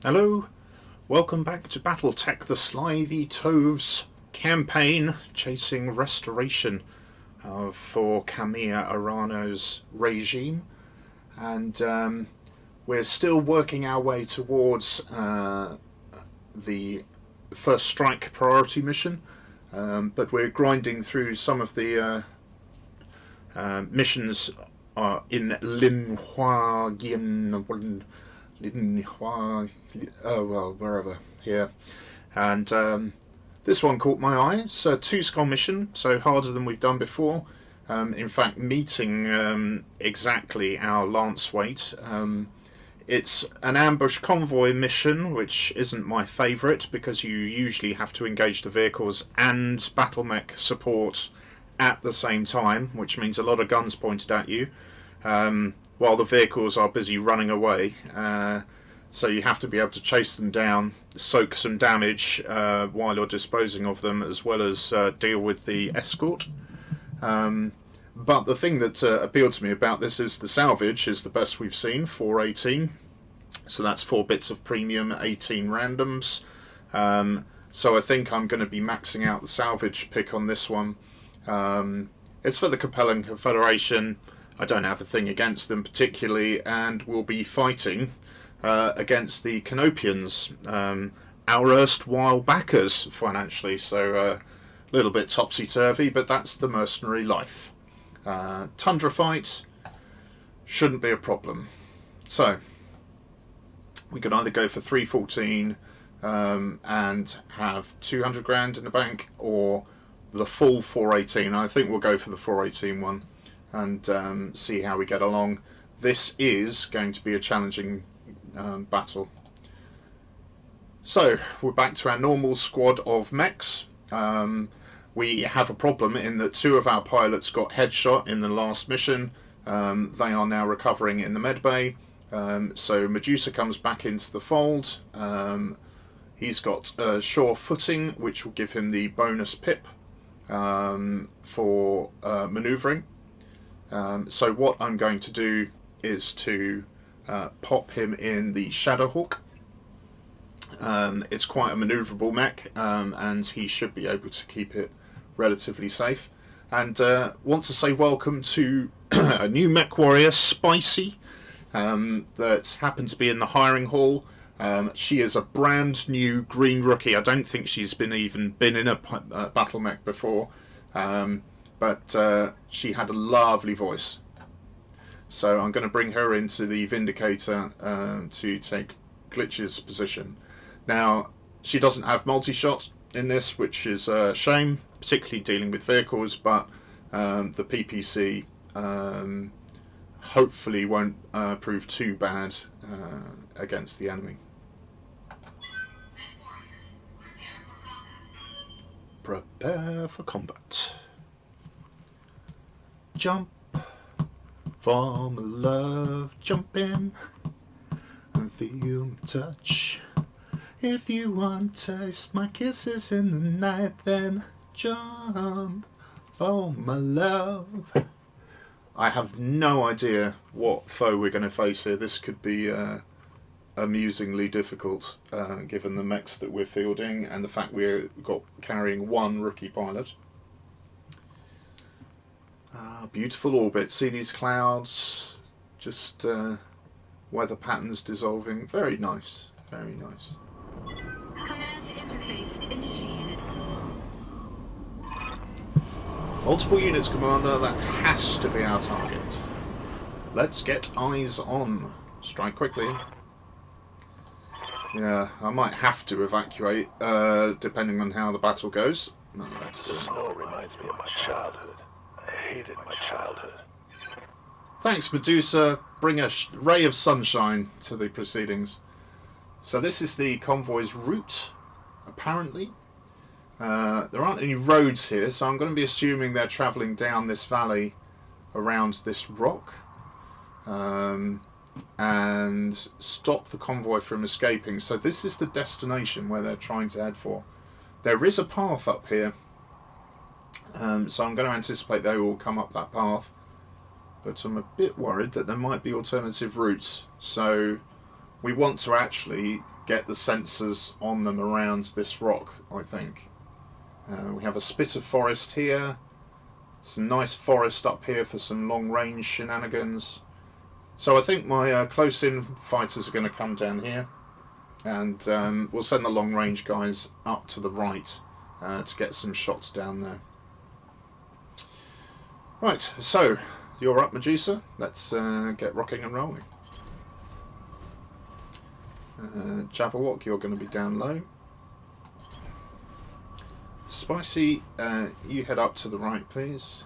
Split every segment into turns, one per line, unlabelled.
Hello, welcome back to BattleTech, the Slithy Toves campaign, chasing restoration for Khmer Arano's regime, and we're still working our way towards the first strike priority mission, but we're grinding through some of the missions in Linhua wherever here, and this one caught my eye. It's a 2-skull mission, so harder than we've done before. In fact, meeting exactly our lance weight. It's an ambush convoy mission, which isn't my favourite because you usually have to engage the vehicles and battle mech support at the same time, which means a lot of guns pointed at you while the vehicles are busy running away. So you have to be able to chase them down, soak some damage while you're disposing of them, as well as deal with the escort. But the thing that appealed to me about this is the salvage is the best we've seen, 418. So that's 4 bits of premium, 18 randoms. So I think I'm going to be maxing out the salvage pick on this one. It's for the Compelling Confederation. I don't have a thing against them particularly, and we'll be fighting against the Canopians, our erstwhile backers financially, so a little bit topsy-turvy, but that's the mercenary life. Tundra fight shouldn't be a problem. So we could either go for 314 and have 200 grand in the bank, or the full 418. I think we'll go for the 418 one and see how we get along. This is going to be a challenging battle. So we're back to our normal squad of mechs. We have a problem in that 2 of our pilots got headshot in the last mission. They are now recovering in the medbay. So Medusa comes back into the fold. He's got sure footing, which will give him the bonus pip for manoeuvring. So what I'm going to do is to pop him in the Shadowhawk. It's quite a manoeuvrable mech, and he should be able to keep it relatively safe. And want to say welcome to a new mech warrior, Spicy, that happened to be in the hiring hall. She is a brand new green rookie. I don't think she's been in a battle mech before, but she had a lovely voice. So I'm going to bring her into the Vindicator to take Glitch's position. Now, she doesn't have multi-shot in this, which is a shame, particularly dealing with vehicles, but the PPC hopefully won't prove too bad against the enemy. Prepare for combat. Jump for my love, jump in and feel my touch. If you want to taste my kisses in the night, then jump for my love. I have no idea what foe we're going to face here. This could be amusingly difficult, given the mechs that we're fielding and the fact we're carrying 1 rookie pilot. Beautiful orbit. See these clouds? Just weather patterns dissolving. Very nice. Very nice.
Command interface initiated.
Multiple units, Commander. That has to be our target. Let's get eyes on. Strike quickly. Yeah, I might have to evacuate, depending on how the battle goes. No,
the snow reminds me of my childhood. I hated my childhood.
Thanks, Medusa. Bring a ray of sunshine to the proceedings. So this is the convoy's route, apparently. There aren't any roads here, so I'm going to be assuming they're travelling down this valley around this rock and stop the convoy from escaping. So this is the destination where they're trying to head for. There is a path up here, so I'm going to anticipate they will come up that path, but I'm a bit worried that there might be alternative routes. So we want to actually get the sensors on them around this rock, I think. We have a spit of forest here. Some nice forest up here for some long-range shenanigans. So I think my close-in fighters are going to come down here. And we'll send the long-range guys up to the right to get some shots down there. Right, so you're up, Medusa. Let's get rocking and rolling. Jabberwock, you're going to be down low. Spicy, you head up to the right, please.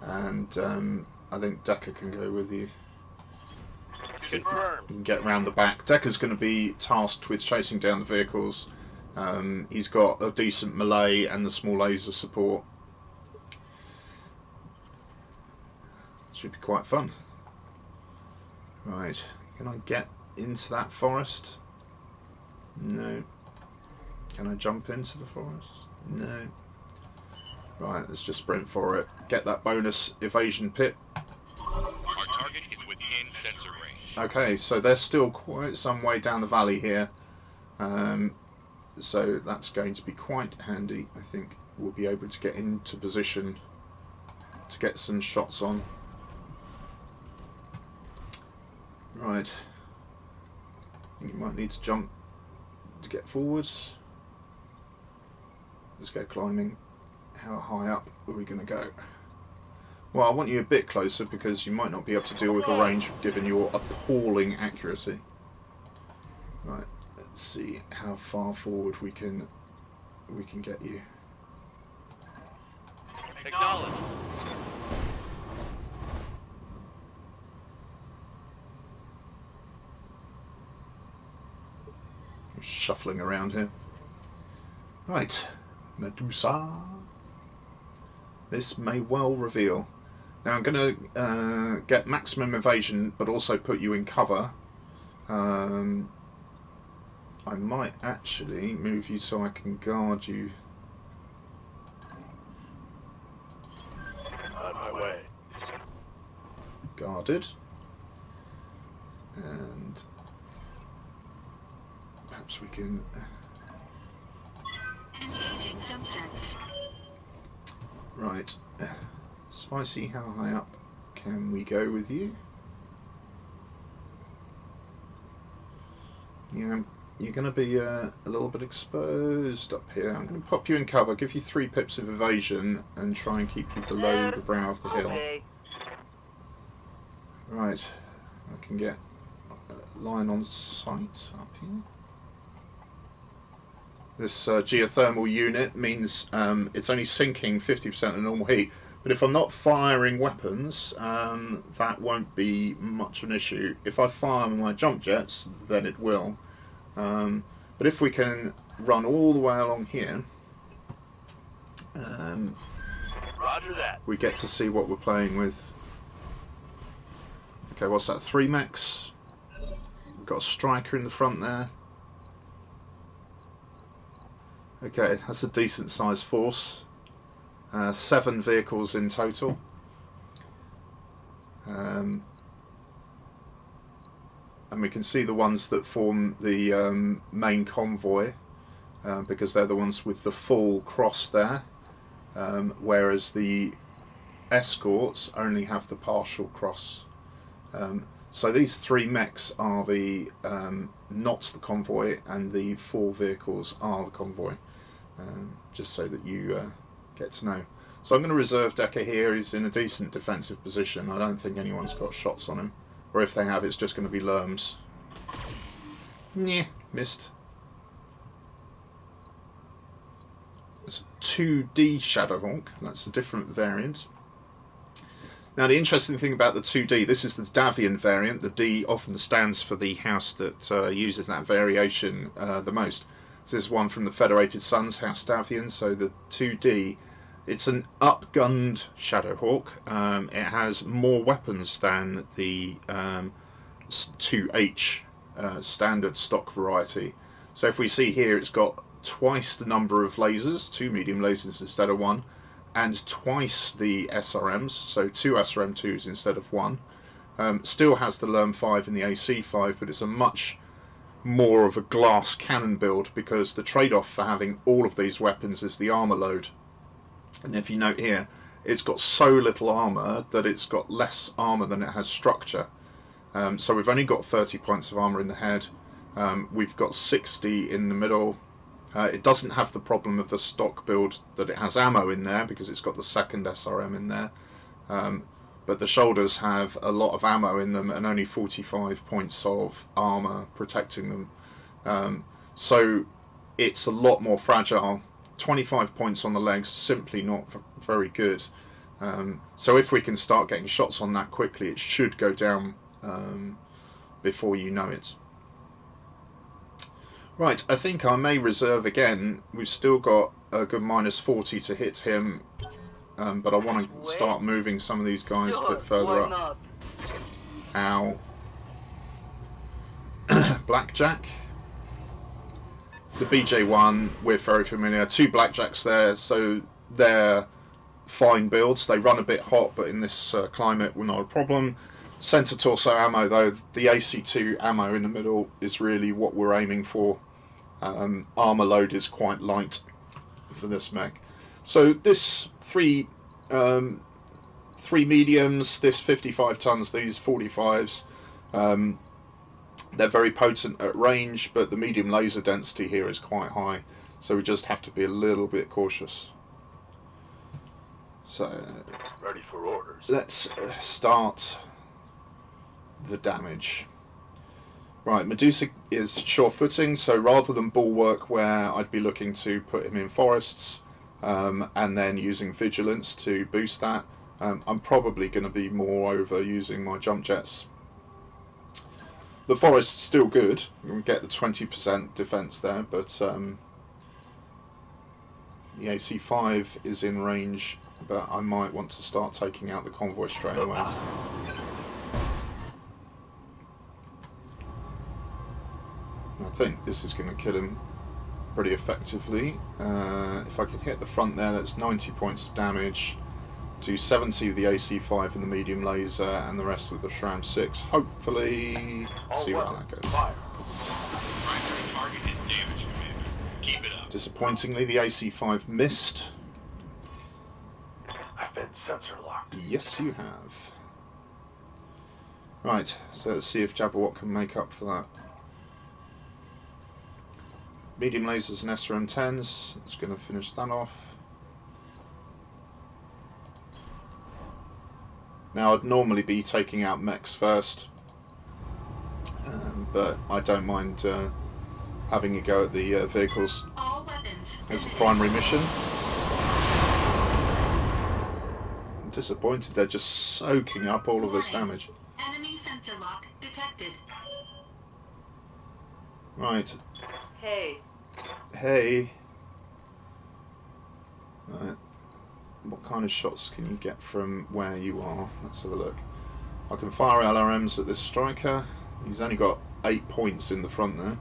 And I think Decker can go with you. See if you can get round the back. Decker's going to be tasked with chasing down the vehicles. He's got a decent melee and the small laser support. Should be quite fun. Right, can I get into that forest? No. Can I jump into the forest? No. Right, let's just sprint for it. Get that bonus evasion pip.
Our target is within sensor range.
Okay, so they're still quite some way down the valley here. So that's going to be quite handy. I think we'll be able to get into position to get some shots on. Right. I think you might need to jump to get forwards. Let's go climbing. How high up are we going to go? Well, I want you a bit closer because you might not be able to deal with the range given your appalling accuracy. Right, let's see how far forward we can get you.
Acknowledge.
I'm shuffling around here. Right, Medusa. This may well reveal. Now I'm going to get maximum evasion, but also put you in cover. I might actually move you so I can guard you.
On my way.
Guarded. And perhaps we can...
Engaging jump jets.
Right. Spicy, how high up can we go with you? Yeah, you're going to be a little bit exposed up here. I'm going to pop you in cover, give you 3 pips of evasion, and try and keep you below the brow of the hill. Right, I can get a line on sight up here. This geothermal unit means it's only sinking 50% of normal heat, but if I'm not firing weapons, that won't be much of an issue. If I fire my jump jets, then it will. But if we can run all the way along here,
Roger that.
we get to see what we're playing with. Okay, what's that? 3 mechs. We've got a striker in the front there. Okay, that's a decent sized force. 7 vehicles in total. And we can see the ones that form the main convoy, because they're the ones with the full cross there, whereas the escorts only have the partial cross. So these 3 mechs are the not the convoy, and the 4 vehicles are the convoy. Just so that you get to know. So I'm going to reserve Decker here. He's in a decent defensive position. I don't think anyone's got shots on him. Or if they have, it's just going to be Lerms. Nyeh, missed. It's a 2D Shadowhawk. That's a different variant. Now the interesting thing about the 2D, this is the Davian variant. The D often stands for the house that uses that variation the most. So this is one from the Federated Suns, House Davian. So the 2D, it's an upgunned Shadowhawk. It has more weapons than the 2H standard stock variety. So if we see here, it's got twice the number of lasers, 2 medium lasers instead of 1, and twice the SRMs, so 2 SRM2s instead of 1. Still has the LERM 5 and the AC 5, but it's a much more of a glass cannon build, because the trade-off for having all of these weapons is the armor load. And if you note here, it's got so little armor that it's got less armor than it has structure. So we've only got 30 points of armor in the head. We've got 60 in the middle. It doesn't have the problem of the stock build that it has ammo in there, because it's got the second SRM in there. But the shoulders have a lot of ammo in them and only 45 points of armor protecting them. So it's a lot more fragile. 25 points on the legs, simply not very good. So if we can start getting shots on that quickly, it should go down before you know it. Right, I think I may reserve again. We've still got a good minus 40 to hit him, but I want to start moving some of these guys a bit further up. Ow. Blackjack. The BJ1, we're very familiar. 2 Blackjacks there, so they're fine builds. They run a bit hot, but in this climate, we're not a problem. Centre torso ammo, though, the AC2 ammo in the middle is really what we're aiming for. Armour load is quite light for this mech. So this three mediums, this 55 tons, these 45s. They're very potent at range, but the medium laser density here is quite high, so we just have to be a little bit cautious. So,
Ready for orders.
let's start the damage. Right, Medusa is sure-footing, so rather than bulwark, where I'd be looking to put him in forests, and then using vigilance to boost that, I'm probably going to be more over using my jump jets. The forest's still good. We get the 20% defense there, but the AC5 is in range, but I might want to start taking out the convoy straight away. I think this is going to kill him pretty effectively. If I can hit the front there, that's 90 points of damage. Do 70 with the AC5 and the medium laser, and the rest with the Shram 6. Hopefully, see how that goes.
Primary target is damaged, Commander. Keep it up.
Disappointingly, the AC5 missed.
I've been sensor locked.
Yes, you have. Right, so let's see if Jabberwock can make up for that. Medium lasers and SRM-10s. It's going to finish that off. Now, I'd normally be taking out mechs first, but I don't mind having a go at the vehicles
All weapons.
as a primary mission. I'm disappointed they're just soaking up all of this damage.
Enemy sensor lock detected.
Right.
Hey.
Hey. Right. What kind of shots can you get from where you are? Let's have a look. I can fire LRMs at this striker. He's only got 8 points in the front there.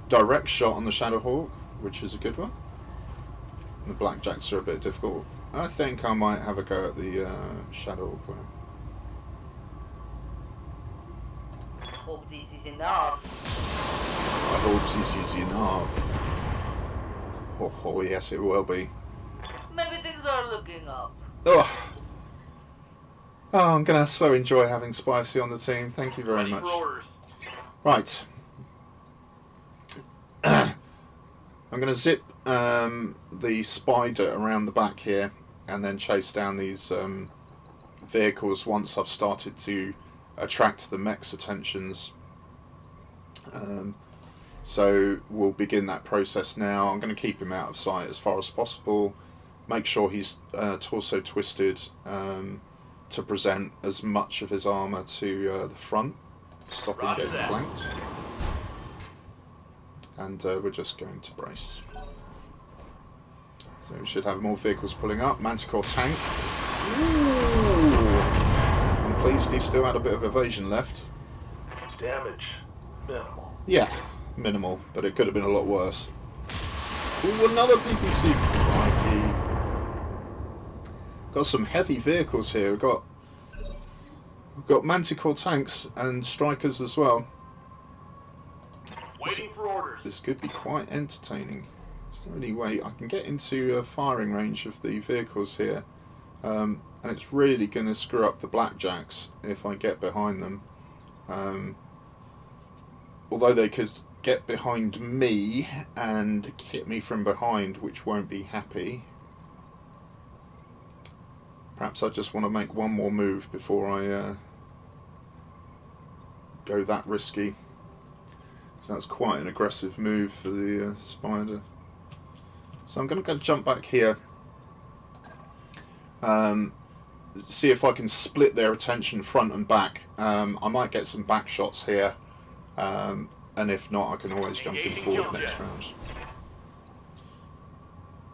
Direct shot on the Shadowhawk, which is a good one. And the Blackjacks are a bit difficult. I think I might have a go at the Shadowhawk there.
Hope this is enough.
I hope this is enough. Oh, yes, it will be.
Maybe things are looking up.
Oh, I'm going to so enjoy having Spicy on the team. Thank you very
Ready
much.
for orders.
Right. I'm going to zip the spider around the back here and then chase down these vehicles once I've started to attract the mech's attentions. So we'll begin that process now. I'm going to keep him out of sight as far as possible. Make sure he's torso twisted to present as much of his armour to the front. Stop him getting flanked. And we're just going to brace. So we should have more vehicles pulling up. Manticore tank. Ooh. I'm pleased he still had a bit of evasion left.
Damage minimal.
Yeah, minimal, but it could have been a lot worse. Ooh, another PPC. Crikey. Got some heavy vehicles here. We've got Manticore tanks and strikers as well. this could be quite entertaining. Is there any way I can get into firing range of the vehicles here? And it's really going to screw up the blackjacks if I get behind them. Although they could get behind me and hit me from behind, which won't be happy. Perhaps I just want to make one more move before I go that risky. So that's quite an aggressive move for the spider. So I'm going to go jump back here. See if I can split their attention front and back. I might get some back shots here. And if not, I can always jump in forward next round.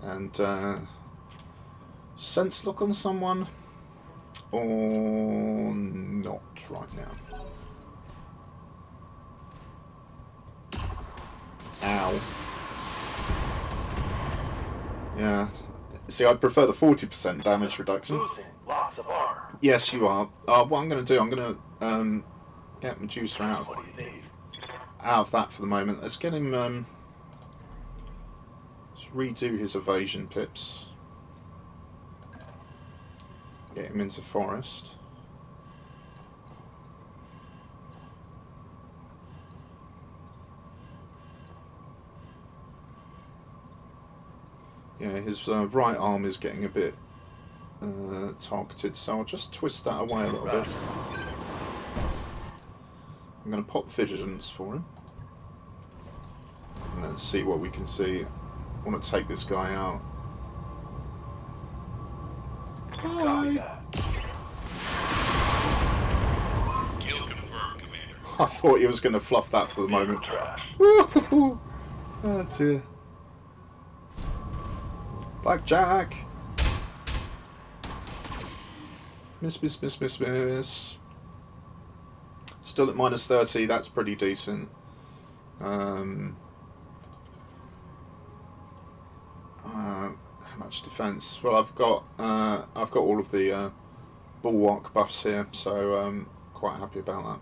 And sense lock on someone, or not right now. Ow. Yeah. See, I'd prefer the 40% damage reduction.
Losing lots of armor.
Yes, you are. What I'm going to do, I'm going to get Medusa out
What do you need?
of that for the moment. Let's get him. Let's redo his evasion pips. Get him into forest. Yeah, his right arm is getting a bit targeted, so I'll just twist that away a little bit. I'm going to pop Vigilance for him. And let's see what we can see. I want to take this guy out.
Copy that.
Kill confirmed, Commander.
I thought he was going to fluff that for the moment.
Trash.
Oh dear. Blackjack! Miss. Still at minus 30, that's pretty decent. How much defense? Well, I've got all of the bulwark buffs here, so I'm quite happy about that.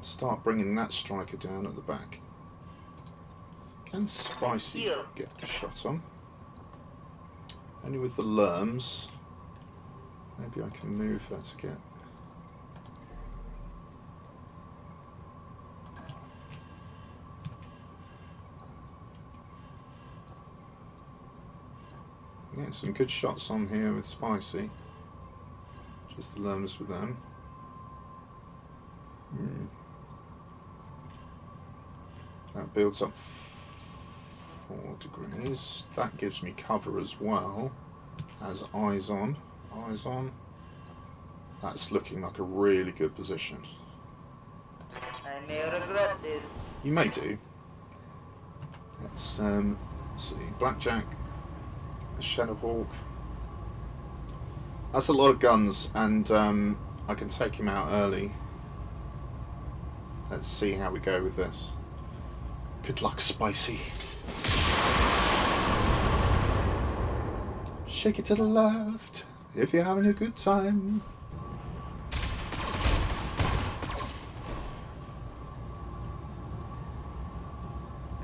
Start bringing that striker down at the back. Can Spicy get a shot on? Only with the Lerms. Maybe I can move her to get... Getting some good shots on here with Spicy. Just the Lerms with them. That builds up 4 degrees. That gives me cover as well. As eyes on. Eyes on. That's looking like a really good position.
I may regret this.
You may do. Let's see. Blackjack. Shadowhawk. That's a lot of guns, and I can take him out early. Let's see how we go with this. Good luck, Spicy. Shake it to the left if you're having a good time.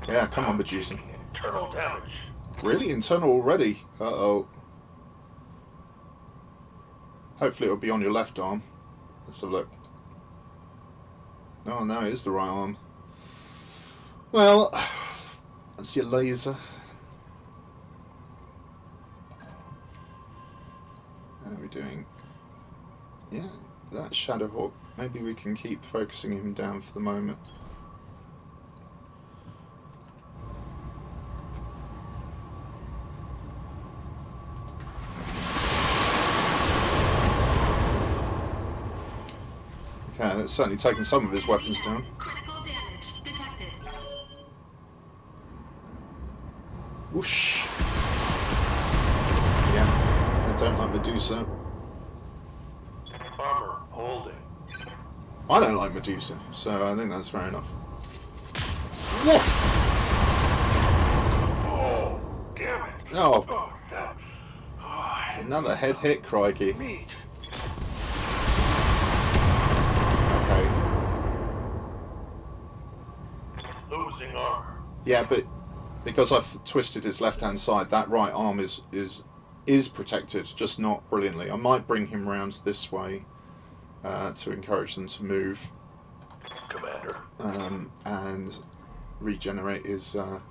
Yeah, come on, Medusa.
Internal damage.
Really? Internal already? Uh-oh. Hopefully it'll be on your left arm. Let's have a look. Oh no, it is the right arm. Well, that's your laser. How are we doing? Yeah, that Shadowhawk. Maybe we can keep focusing him down for the moment. Okay, that's certainly taken some of his weapons down.
Critical damage detected.
Whoosh. Yeah, I don't like Medusa.
Armor holding.
I don't like Medusa, so I think that's fair enough. Woof! Oh,
Oh, that. Oh,
another head hit, crikey.
meat.
Okay.
Losing armor.
Yeah, but because I've twisted his left-hand side, that right arm is protected, just not brilliantly. I might bring him round this way to encourage them to move
Commander.
and regenerate his... Oh,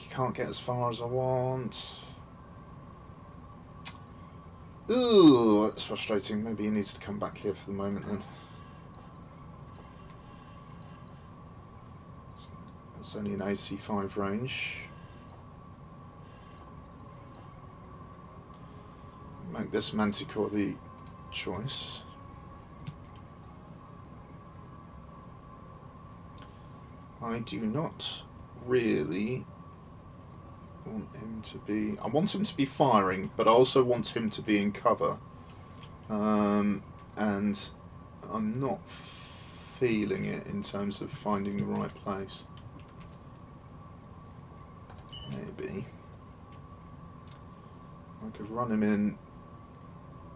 you can't get as far as I want. Ooh, that's frustrating. Maybe he needs to come back here for the moment then. It's only an AC5 range. Make this Manticore the choice. I do not really want him to be... I want him to be firing, but I also want him to be in cover. And I'm not feeling it in terms of finding the right place. Maybe I could run him in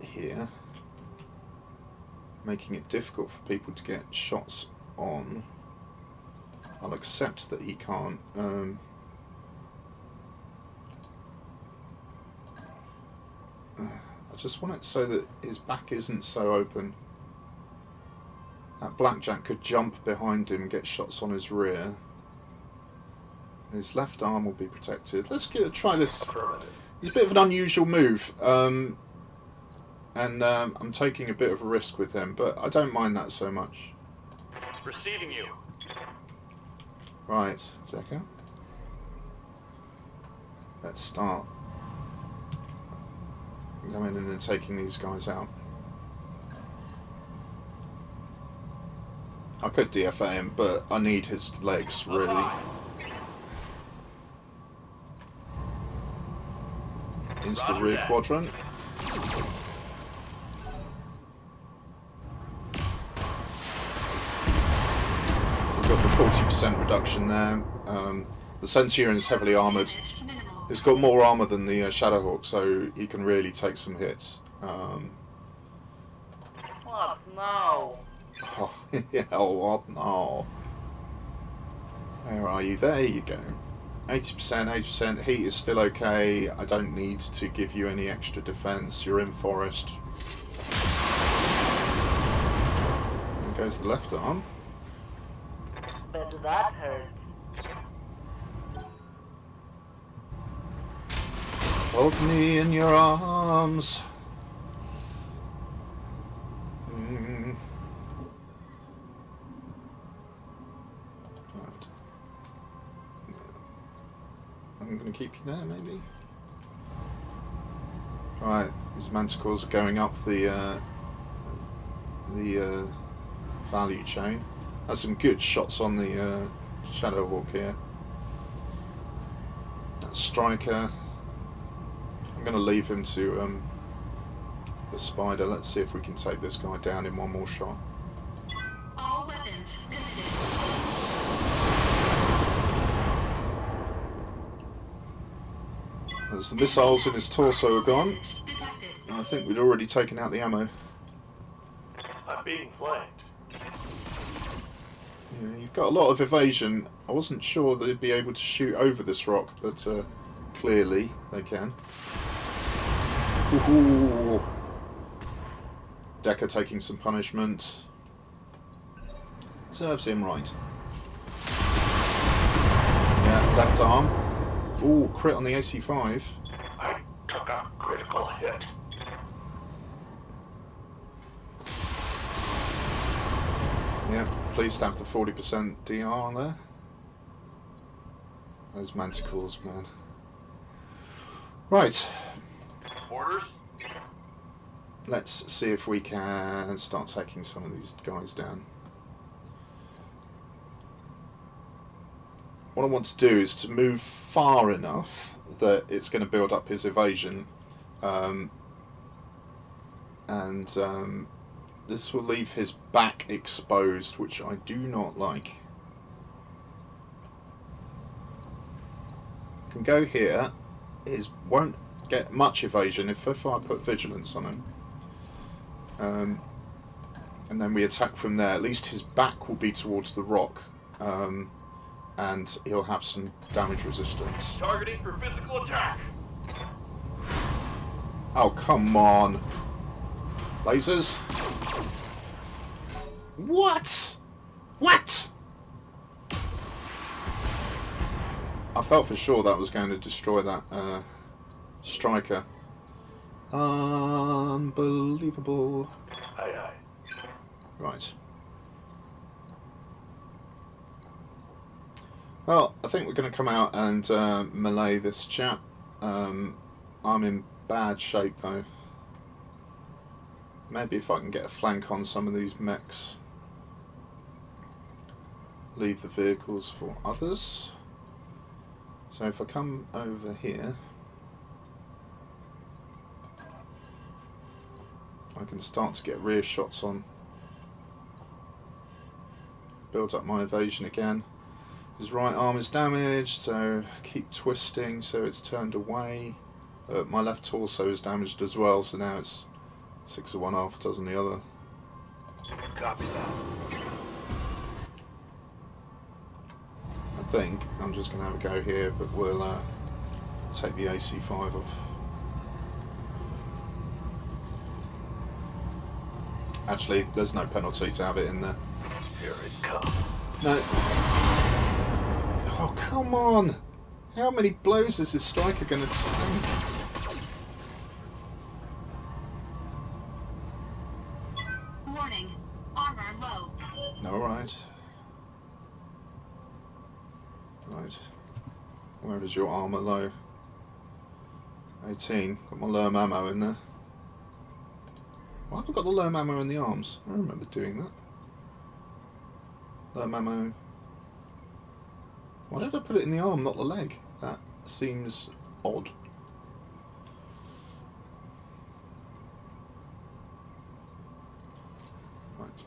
here, making it difficult for people to get shots on. I'll accept that he can't. I just want it so that his back isn't so open. That blackjack could jump behind him, get shots on his rear. His left arm will be protected. Let's try this. It's a bit of an unusual move, and I'm taking a bit of a risk with him, but I don't mind that so much.
Receiving you.
Right, Jacko. Let's start going in and taking these guys out. I could DFA him, but I need his legs, really. Into the rear quadrant. We've got the 40% reduction there. The Centurion is heavily armoured. It's got more armour than the Shadowhawk, so he can really take some hits.
What now?
Oh, yeah, what now? Where are you? There you go. 80%, 80%. Heat is still okay. I don't need to give you any extra defense. You're in forest. There goes the left arm.
Bet that hurt.
Hold me in your arms. Mm. Right. I'm going to keep you there, maybe. Right, these manticores are going up the value chain. That's some good shots on the Shadowhawk here. That striker. I'm going to leave him to the spider. Let's see if we can take this guy down in one more shot.
All weapons committed.
As the missiles in his torso are gone,
Detected.
I think we'd already taken out the ammo.
I'm being flanked.
Yeah, you've got a lot of evasion. I wasn't sure that they'd be able to shoot over this rock, but clearly they can. Ooh. Decker taking some punishment. Serves him right. Yeah, left arm. Ooh, crit on the AC5.
I took a critical hit.
Yeah, pleased to have the 40% DR on there. Those manticores, man. Right.
Orders?
Let's see if we can start taking some of these guys down. What I want to do is to move far enough that it's going to build up his evasion, and this will leave his back exposed, which I do not like. Can go here. It won't get much evasion if I put vigilance on him. And then we attack from there. At least his back will be towards the rock. And he'll have some damage resistance.
Targeting for physical attack.
Oh, come on. Lasers? What? What? I felt for sure that was going to destroy that striker. Unbelievable.
Aye, aye.
Right. Well, I think we're going to come out and melee this chap. I'm in bad shape though. Maybe if I can get a flank on some of these mechs. Leave the vehicles for others. So if I come over here, I can start to get rear shots on. Build up my evasion again. His right arm is damaged, so keep twisting so it's turned away. My left torso is damaged as well, so now it's 6 of one, half a dozen the other.
Copy that.
I think I'm just going to have a go here, but we'll take the AC5 off. Actually, there's no penalty to have it in there.
Here it comes.
No. Oh, come on! How many blows is this striker going to take?
Warning. Armor low.
Alright. Right. Where is your armour low? 18. Got my low ammo in there. Why have I got the low ammo in the arms? I remember doing that. Low ammo. Why did I put it in the arm, not the leg? That seems odd. Right.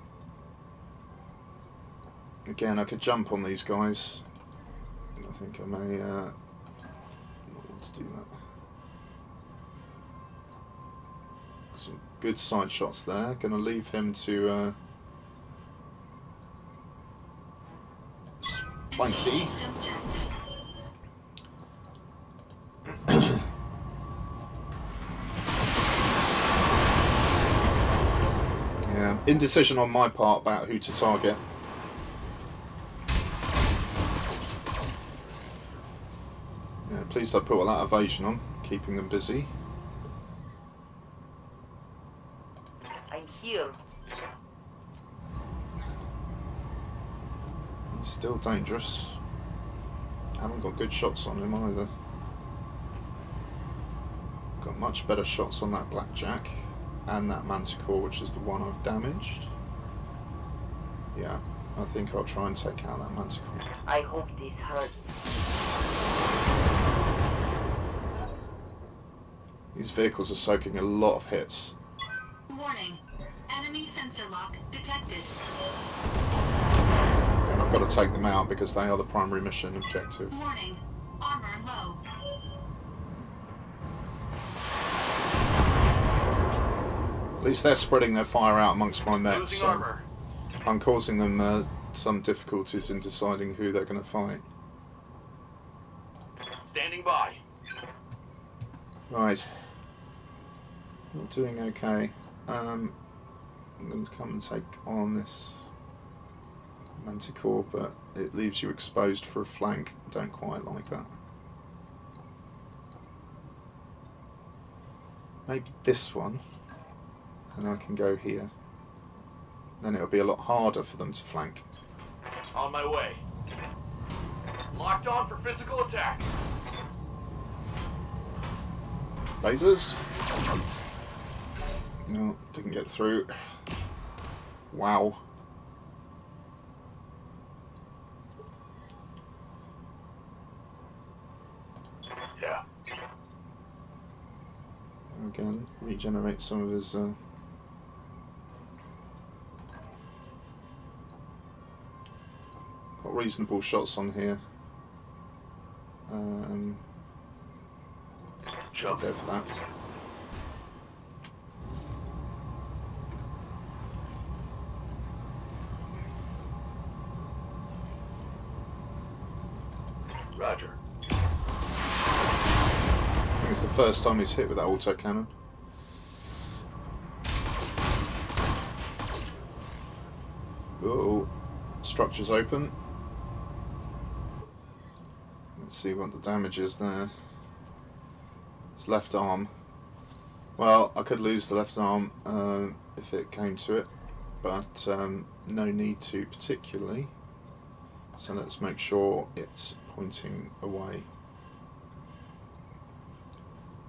Again, I could jump on these guys. I think I may not want to do that. Some good side shots there. Gonna leave him to spicy. Yeah, indecision on my part about who to target. Yeah, please I put all that evasion on, keeping them busy.
I'm here.
He's still dangerous. Haven't got good shots on him either. Got much better shots on that blackjack and that manticore, which is the one I've damaged. Yeah, I think I'll try and take out that manticore.
I hope this hurts.
These vehicles are soaking a lot of hits.
Warning. Enemy sensor lock detected.
And I've got to take them out because they are the primary mission objective.
Warning. Armor low.
At least they're spreading their fire out amongst my mechs,
Losing
so
armor.
I'm causing them some difficulties in deciding who they're going to fight.
Standing by.
Right. Not doing okay. I'm going to come and take on this manticore, but it leaves you exposed for a flank. I don't quite like that. Maybe this one, and I can go here. Then it'll be a lot harder for them to flank.
On my way. Locked on for physical attack.
Lasers? No, didn't get through. Wow.
Yeah.
Again, regenerate some of his got reasonable shots on here. I'll go for that.
Roger.
I think it's the first time he's hit with that autocannon. Oh, structure's open. Let's see what the damage is there. It's left arm. Well, I could lose the left arm if it came to it, but no need to particularly. So let's make sure it's pointing away.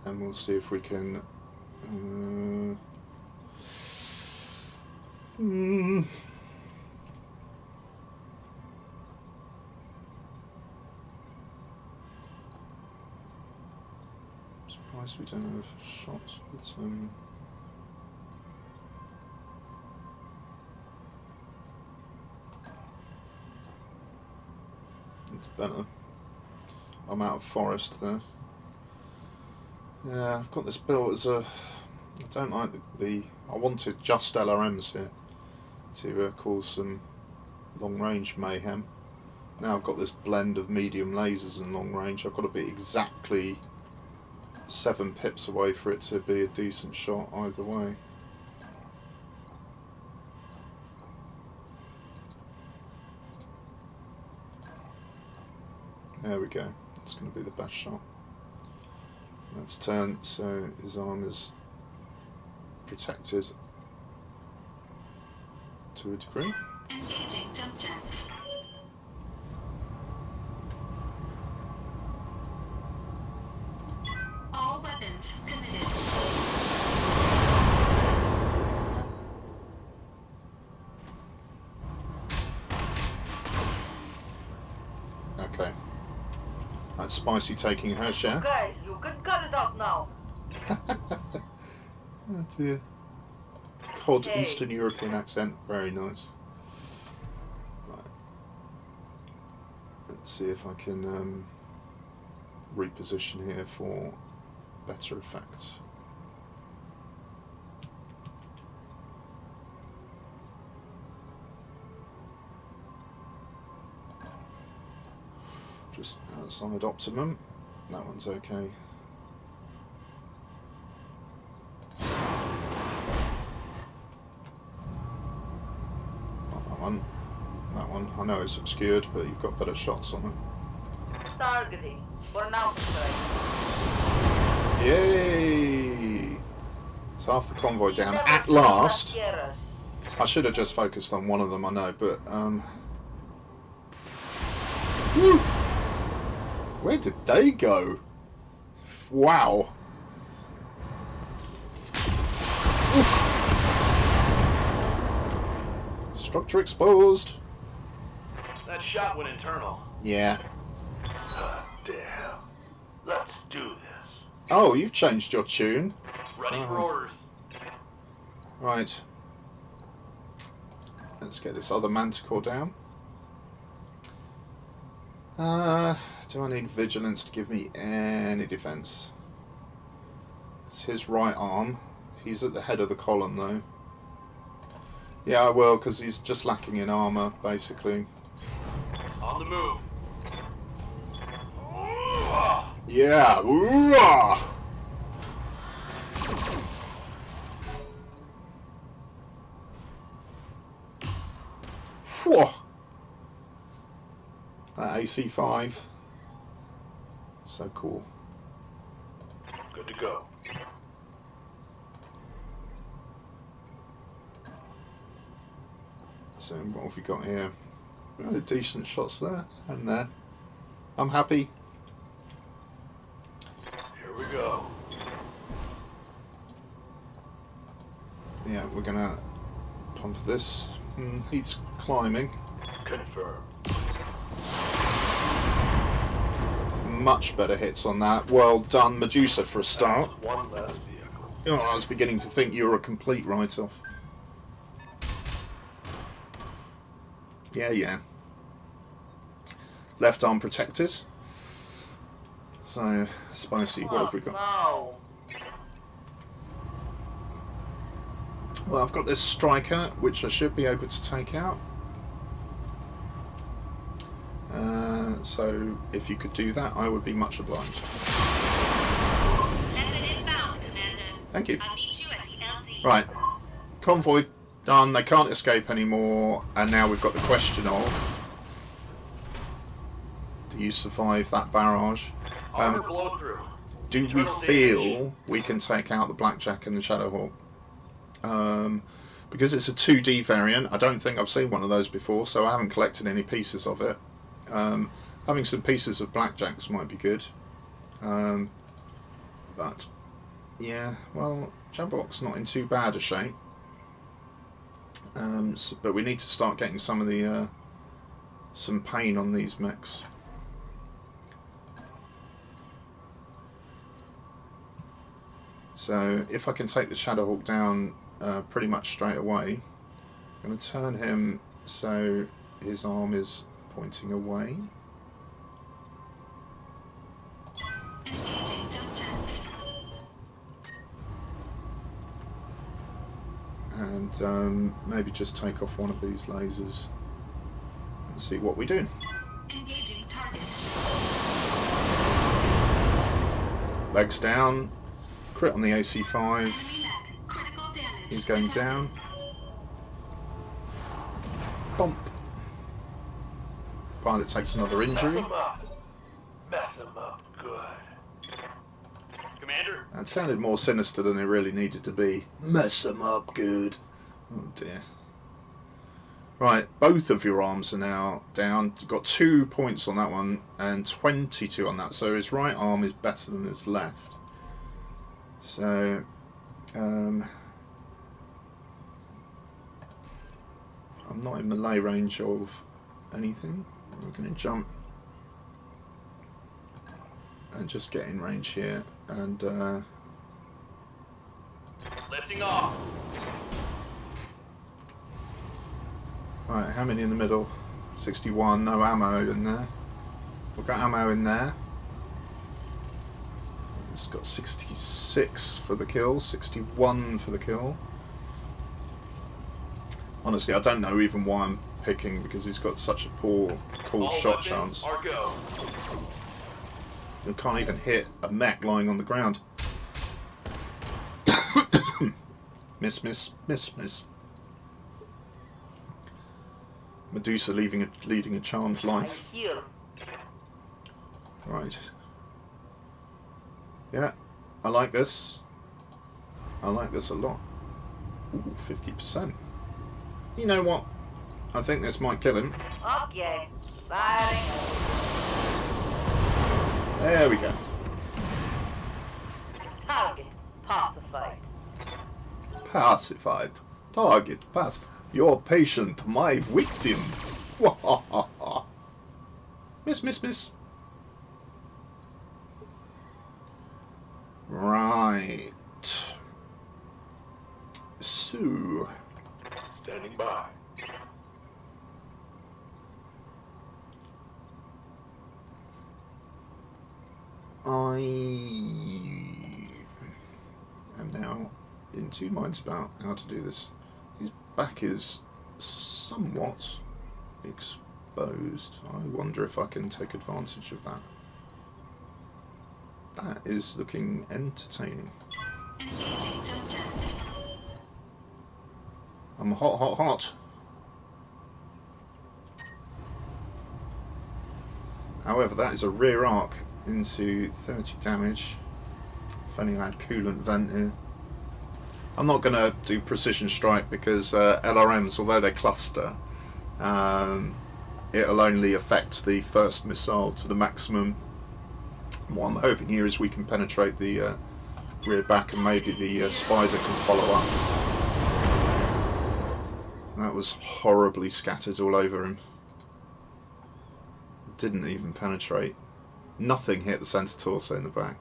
And we'll see if we can... Surprised we don't have shots, but it's better. I'm out of forest there. Yeah, I've got this built as a... I don't like the I wanted just LRMs here to cause some long range mayhem. Now I've got this blend of medium lasers and long range. I've got to be exactly 7 pips away for it to be a decent shot either way. There we go. That's going to be the best shot. Let's turn so his armor's protected to a degree.
Engaging jump jets. All weapons committed.
Okay. That's Spicy taking her share.
Guys, you can cut it off now.
Oh dear. Cod
Hey.
Eastern European accent, very nice. Right. Let's see if I can reposition here for better effects. Just outside optimum. That one's okay. Not that one. That one. I know it's obscured, but you've got better shots on it.
Targeting. For now, strike.
Yay! So half the convoy down at last. I should have just focused on one of them, I know, but woo! Where did they go? Wow. Oof. Structure exposed.
That shot went internal.
Yeah.
Damn. Let's do this.
Oh, you've changed your tune.
Ready for orders.
Right. Let's get this other manticore down. Do I need vigilance to give me any defense? It's his right arm. He's at the head of the column though. Yeah, I will, because he's just lacking in armor, basically.
On the move.
Yeah! Ooh-ah! Whoa! That AC5. So cool.
Good to go.
So what have we got here? We had decent shots there and there. I'm happy.
Here we go.
Yeah, we're gonna pump this. He's climbing.
Confirmed.
Much better hits on that. Well done, Medusa, for a start.
One less vehicle.
Oh, I was beginning to think you were a complete write-off. Yeah, yeah. Left arm protected. So, spicy, what have we got?
Now.
Well, I've got this striker, which I should be able to take out. So, if you could do that, I would be much obliged.
Lesson inbound, Commander.
Thank you.
I'll meet you at the LZ.
Right, convoy done. They can't escape anymore, and now we've got the question of: do you survive that barrage?
Armor blow through.
Do we feel we can take out the Blackjack and the Shadowhawk? Because it's a 2D variant, I don't think I've seen one of those before, so I haven't collected any pieces of it. Having some pieces of Blackjacks might be good. But, yeah, well, Jabberwock's not in too bad a shape. But we need to start getting some of the some pain on these mechs. So if I can take the Shadowhawk down pretty much straight away, I'm going to turn him so his arm is pointing away.
Engaging jump jets.
And maybe just take off one of these lasers and see what we do.
Engaging target.
Legs down, crit on the AC5,
Enemy mech. Critical damage.
he's going down. Bump. Pilot takes another
Mess
injury.
him up. Mess him up good.
Commander,
That sounded more sinister than it really needed to be. Mess them up good. Oh dear. Right, both of your arms are now down. You've got 2 points on that one and 22 on that. So his right arm is better than his left. So, I'm not in melee range of anything. We're going to jump and just get in range here and
lifting off.
right, how many in the middle? 61, no ammo in there. We've got ammo in there. It's got 66 for the kill, 61 for the kill. Honestly, I don't know even why I'm picking, because he's got such a poor
All
shot
weapons
chance.
are go.
You can't even hit a mech lying on the ground. Miss, miss, miss, miss. Medusa leading a charmed
I
life.
heal.
Right. Yeah, I like this. I like this a lot. Ooh, 50%. You know what? I think this might kill him.
Okay. Firing.
There we go.
Target pacified.
Pacified. Target pass. Your patient, my victim. Miss, miss, miss. Right. So,
Standing by.
I am now in two minds about how to do this. His back is somewhat exposed. I wonder if I can take advantage of that. That is looking entertaining.
Engaging jump jets.
I'm hot, hot, hot. However, that is a rear arc into 30 damage. If only I had coolant vent here. I'm not going to do precision strike because LRMs, although they cluster, it'll only affect the first missile to the maximum. What I'm hoping here is we can penetrate the rear back and maybe the spider can follow up. That was horribly scattered all over him. Didn't even penetrate. Nothing hit the centre torso in the back.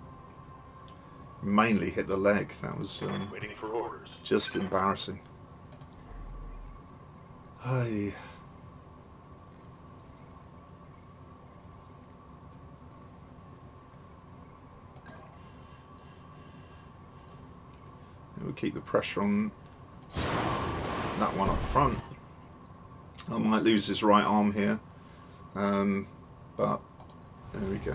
Mainly hit the leg. That was
Waiting for orders.
just embarrassing. Hey. We'll keep the pressure on that one up front. I might lose his right arm here, but there we go.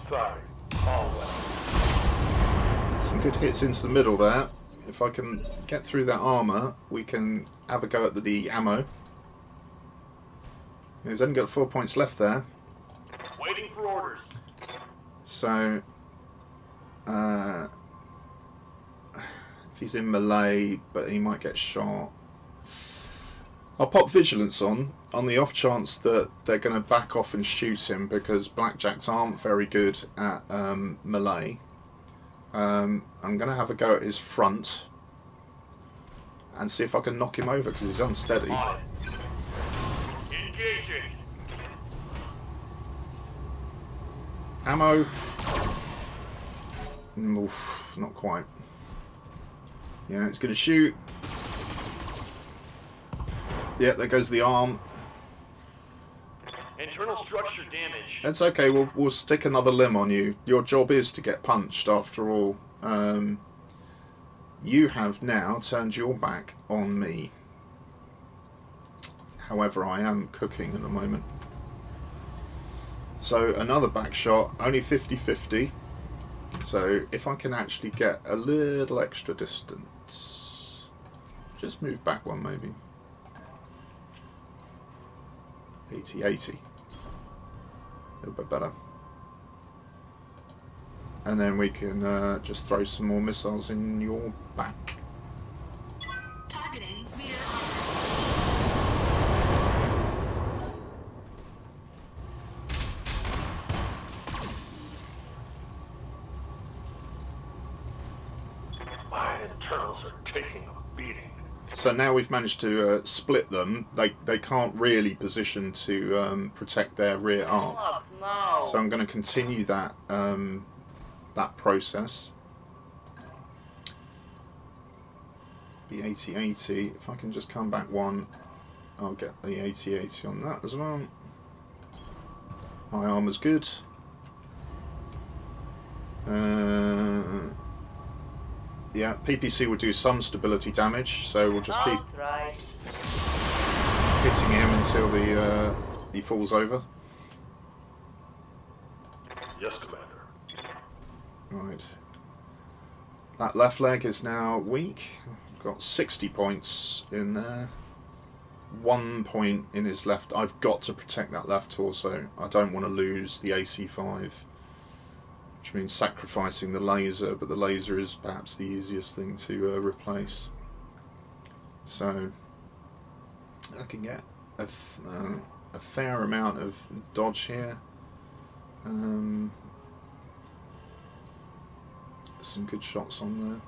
Sorry. All well.
Some good hits into the middle there. If I can get through that armour, we can have a go at the ammo. He's only got 4 points left there.
Waiting for orders.
So, if he's in melee, but he might get shot. I'll pop vigilance on the off chance that they're going to back off and shoot him, because blackjacks aren't very good at melee. I'm going to have a go at his front and see if I can knock him over, because he's unsteady.
Engaging.
Ammo. Oof, not quite. Yeah, it's going to shoot. Yeah, there goes the arm.
Internal structure damage.
It's okay, we'll stick another limb on you. Your job is to get punched, after all. You have now turned your back on me. However, I am cooking at the moment. So, another back shot, only 50-50. So, if I can actually get a little extra distance. Just move back one, maybe. 80-80. A little bit better. And then we can just throw some more missiles in your back.
Targeting meter
My internals are taking a beating.
So now we've managed to split them. They can't really position to protect their rear arc.
Oh, no.
So I'm going to continue that that process. The 80-80. If I can just come back one, I'll get the 80-80 on that as well. My armor's good. Yeah, PPC will do some stability damage, so we'll just keep
Right.
hitting him until he falls over.
Yes, Commander.
Right. That left leg is now weak. Got 60 points in there. 1 point in his left. I've got to protect that left torso. I don't want to lose the AC5. Which means sacrificing the laser, but the laser is perhaps the easiest thing to replace. So I can get a fair amount of dodge here. Some good shots on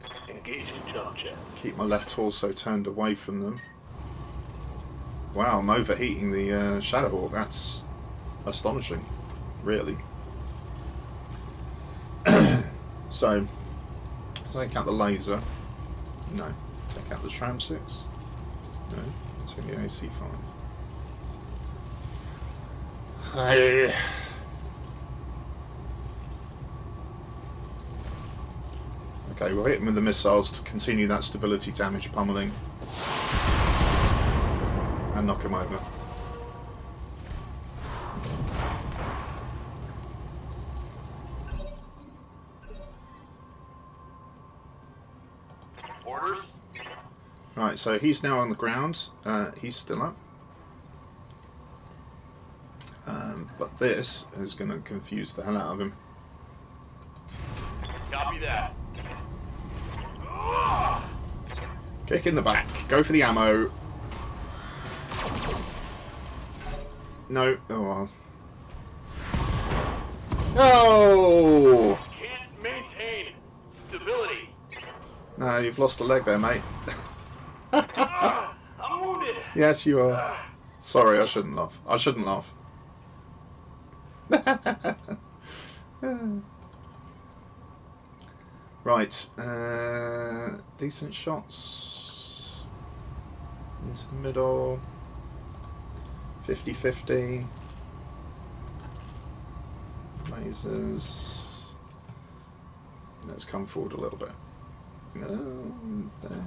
there.
Engaging jump jet.
Keep my left torso turned away from them. Wow, I'm overheating the Shadowhawk. That's astonishing, really. So, take out the laser. No. Take out the Shram 6. No. Take the AC5. Hey. Okay, we'll hit him with the missiles to continue that stability damage pummeling. And knock him over.
Orders?
Right, so he's now on the ground. He's still up. But this is going to confuse the hell out of him.
Copy that.
Kick in the back. Go for the ammo. No. Oh well. No!
Can't maintain stability.
No, you've lost a leg there, mate.
I'm wounded.
Yes, you are. Sorry, I shouldn't laugh. I shouldn't laugh. Right. Decent shots. Into the middle. 50-50. Lasers. Let's come forward a little bit. No, there.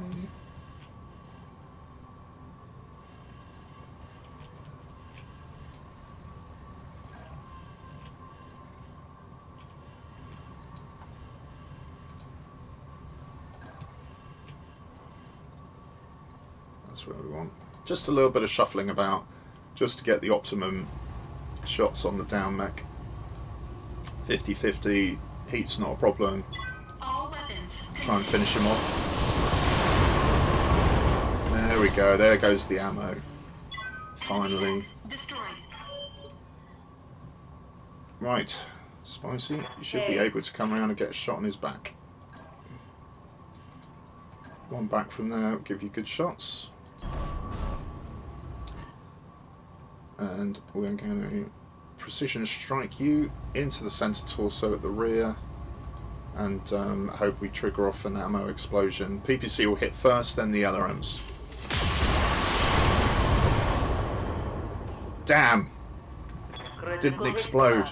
That's what we want. Just a little bit of shuffling about, just to get the optimum shots on the down mech. 50-50, heat's not a problem.
All weapons.
Try and finish him off. There we go, there goes the ammo. Finally.
Destroyed.
Right, Spicy, you should be able to come around and get a shot on his back. One back from there will give you good shots. And we're going to precision strike you into the center torso at the rear, and hope we trigger off an ammo explosion. PPC will hit first, then the LRMs. Damn! Didn't explode.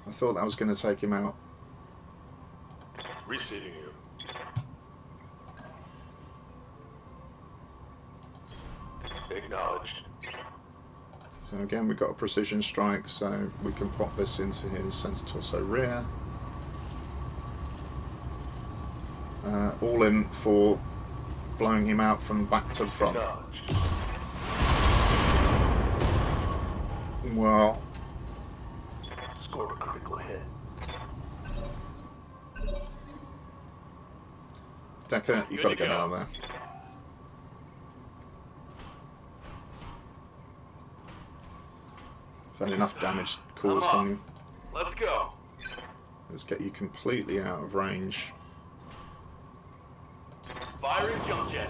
I thought that was going to take him out.
Receiving you. Acknowledged.
So again, we've got a precision strike, so we can pop this into his center torso rear. All in for blowing him out from back to the front.
Acknowledged.
Well,
Scored a critical hit.
Decker, you've got to
Good to
get
go.
out of there. I've had enough damage caused on you.
Let's go.
Let's get you completely out of range.
Firing jump jet.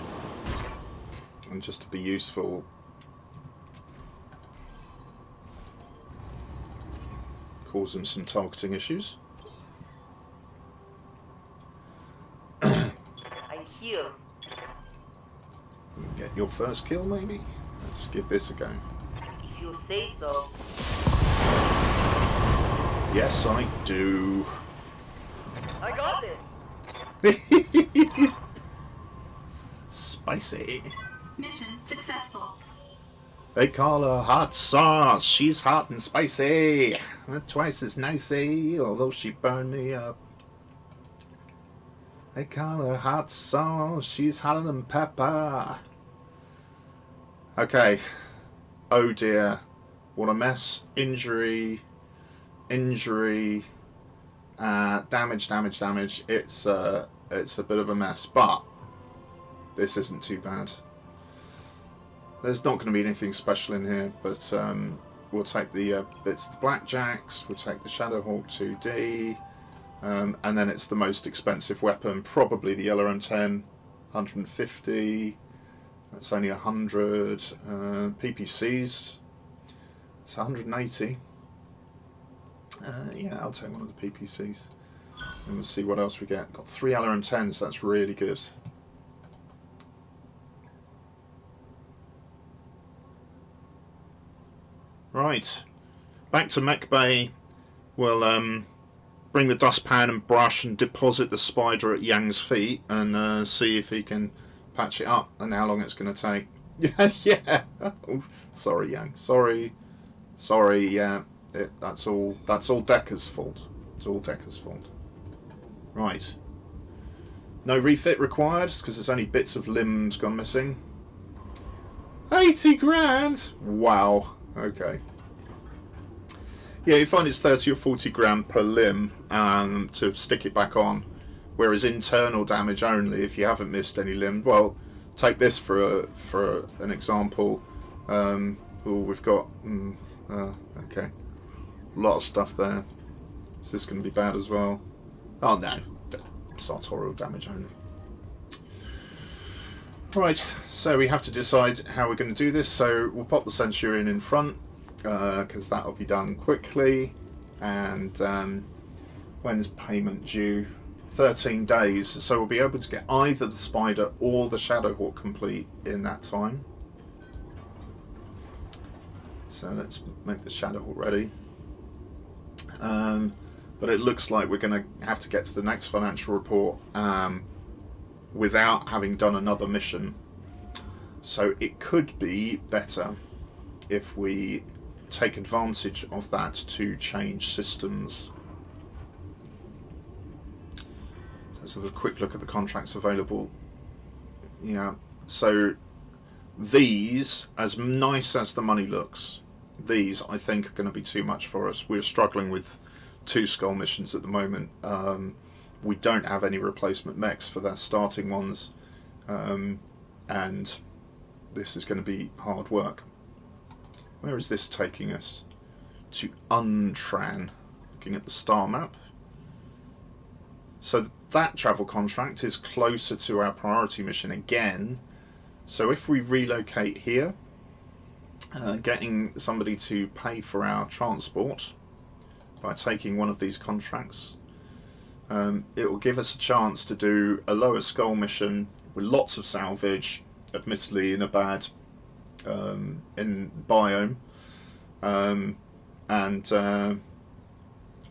And just to be useful, cause them some targeting issues.
I hear.
Get your first kill, maybe? Let's give this a go.
If you say so.
Yes, I do.
I got it.
Spicy.
Mission successful.
They call her hot sauce. She's hot and spicy. Twice as nicey, although she burned me up. They call her hot sauce. She's hotter than pepper. Okay. Oh dear. What a mess. Injury. Injury. Damage, damage, damage. It's a bit of a mess, but this isn't too bad. There's not going to be anything special in here, but we'll take the bits of the Blackjacks, we'll take the Shadowhawk 2D, and then it's the most expensive weapon, probably the LRM-10, 150, that's only 100, PPCs, it's 180, yeah, I'll take one of the PPCs, and we'll see what else we get. Got 3 LRM-10s, that's really good. Right, back to Mech Bay. We'll bring the dustpan and brush and deposit the spider at Yang's feet and see if he can patch it up and how long it's going to take. Yeah. Oh, sorry, Yang. Sorry. Yeah. That's all Decker's fault. It's all Decker's fault. Right. No refit required because there's only bits of limbs gone missing. 80 grand. Wow. Okay. Yeah, you find it's 30 or 40 grand per limb to stick it back on, whereas internal damage only if you haven't missed any limb. Well, take this for an example. Oh, we've got okay, a lot of stuff there. Is this going to be bad as well? Oh no, sartorial damage only. Right, so we have to decide how we're going to do this. So we'll pop the Centurion in front because that will be done quickly. And when's payment due? 13 days. So we'll be able to get either the Spider or the Shadowhawk complete in that time. So let's make the Shadowhawk ready. But it looks like we're going to have to get to the next financial report without having done another mission. So it could be better if we take advantage of that to change systems. So let's have a quick look at the contracts available. Yeah, so these, as nice as the money looks, these I think are going to be too much for us. We're struggling with 2 skull missions at the moment. We don't have any replacement mechs for their starting ones, and this is going to be hard work. Where is this taking us? To Untran. Looking at the star map. So that travel contract is closer to our priority mission again. So if we relocate here, getting somebody to pay for our transport by taking one of these contracts, it will give us a chance to do a lower skull mission with lots of salvage, admittedly in a bad in biome, and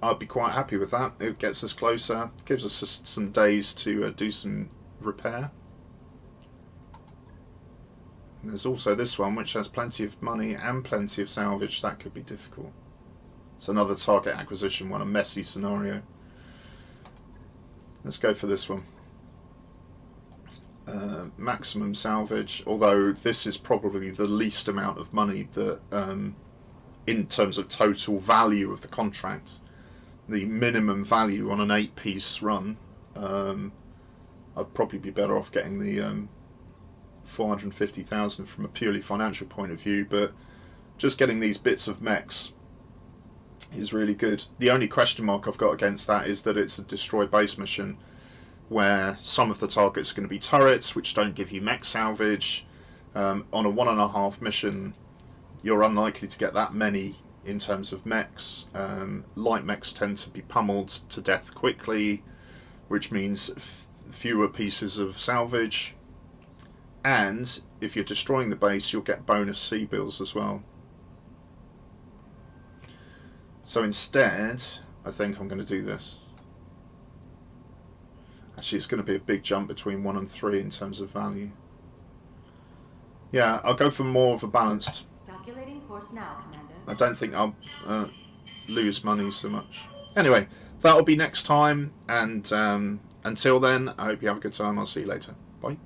I'd be quite happy with that. It gets us closer, gives us some days to do some repair. And there's also this one which has plenty of money and plenty of salvage. That could be difficult. It's another target acquisition one, a messy scenario. Let's go for this one. Maximum salvage, although this is probably the least amount of money that, in terms of total value of the contract, the minimum value on an 8-piece run, I'd probably be better off getting the 450,000 from a purely financial point of view, but just getting these bits of mechs is really good. The only question mark I've got against that is that it's a destroy base mission, where some of the targets are going to be turrets, which don't give you mech salvage. On a 1.5 mission, you're unlikely to get that many in terms of mechs. Light mechs tend to be pummeled to death quickly, which means fewer pieces of salvage. And if you're destroying the base, you'll get bonus sea bills as well. So instead, I think I'm going to do this. Actually, it's going to be a big jump between 1 and 3 in terms of value. Yeah, I'll go for more of a balanced.
Calculating course now, Commander.
I don't think I'll lose money so much. Anyway, that'll be next time, and until then, I hope you have a good time. I'll see you later. Bye.